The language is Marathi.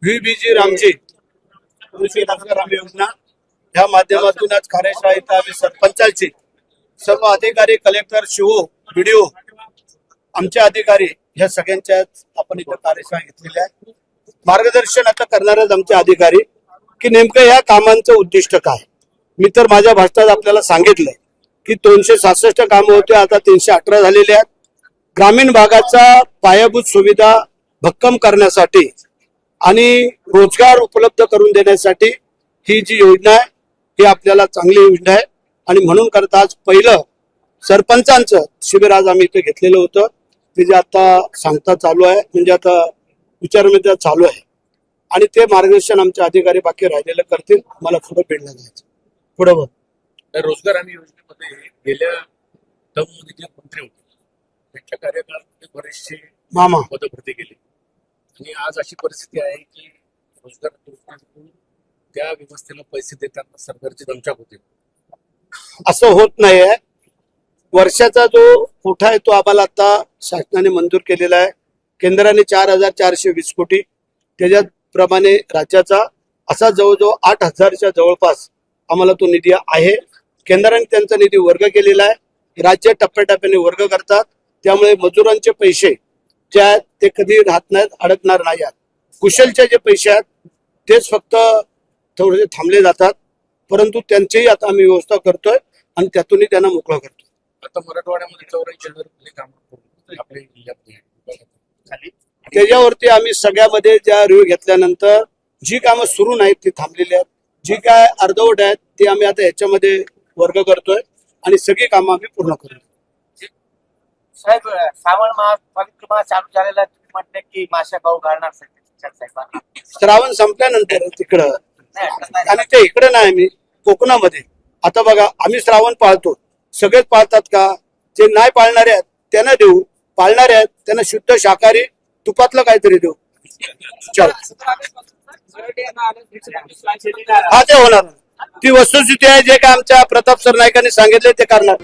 व्हीबीजी रामजी कृषी रोजगार योजना या माध्यमातून आज कार्यशाळा इथं आम्ही सरपंचाचे सर्व अधिकारी, कलेक्टर, शिओ, बीडीओ, आमचे अधिकारी ह्या सगळ्यांच्या आपण इथं कार्यशाळा घेतलेली आहे. मार्गदर्शन आता करणारच आमचे अधिकारी की नेमकं या कामांचं उद्दिष्ट काय. मी तर माझ्या भाषणात आपल्याला सांगितलं की 266 कामं होते, आता 318 झालेले आहेत. ग्रामीण भागाचा पायाभूत सुविधा भक्कम करण्यासाठी आणि रोजगार उपलब्ध करून देण्यासाठी ही जी योजना आहे ही आपल्याला चांगली योजना आहे. आणि म्हणून करता आज पहिलं सरपंचांचं शिबिर आज आम्ही इथे घेतलेलं होतं. ते जे आता सांगता चालू आहे, म्हणजे आता विचारविनिमय चालू आहे आणि ते मार्गदर्शन आमचे अधिकारी बाकी राहिलेलं करतील. मला पुढे भेटलं जायचं पुढे बघ. रोजगार हमी योजनेमध्ये गेल्या टर्ममध्ये जे मंत्री होते त्यांच्या कार्यकाळामध्ये बरेचसे मामा पदभरती केली आणि आज अशी परिस्थिती आहे की रोजगार योजनेतून त्या व्यवस्थेला पैसे देताना सरकारची दमछाक होते. असं होत नाहीये. वर्षाचा जो कोठा आहे तो आम्हाला आता शासनाने मंजूर केलेला आहे. केंद्राने 4,420 कोटी, त्याच्याप्रमाणे राज्याचा असा जवळजवळ 8,000च्या जवळपास आम्हाला तो निधी आहे. केंद्राने त्यांचा निधी वर्ग केलेला आहे. राज्य टप्प्याटप्प्याने वर्ग करतात. त्यामुळे मजुरांचे पैसे जे आहेत ते कधी राहत नाहीत, अडकणार नाही आहेत. कुशलचे जे पैसे आहेत तेच फक्त थोडेसे थांबले जातात, परंतु त्यांचीही आता आम्ही व्यवस्था करतोय आणि त्यातूनही त्यांना मोकळं करतो. आता मराठवाड्यामध्ये 84,000 कामं आपल्या जिल्ह्यात त्याच्यावरती आम्ही सगळ्यामध्ये ज्या रिव्ह्यू घेतल्यानंतर जी कामं सुरू नाहीत ती थांबलेली आहेत, जी काय अर्धवट आहेत ती आम्ही आता याच्यामध्ये वर्ग करतोय आणि सगळी कामं आम्ही पूर्ण करू. साहेब, श्रावण मास पवित्र मास चालू झालेला, तुम्ही म्हणते की माशा भाऊ घालणार साहेब. श्रावण संपल्यानंतर तिकडं आणि ते इकडं नाही, आम्ही कोकणामध्ये. आता बघा, आम्ही श्रावण पाळतो, सगळेच पाळतात का? जे नाही पाळणारे आहेत त्यांना देऊ, पाळणारे आहेत त्यांना शुद्ध शाकाहारी तुपातलं काहीतरी देऊ. चल, हा ते होणार. ती वस्तुस्थिती आहे जे काय आमच्या प्रताप सरनाईकांनी सांगितले ते करणार.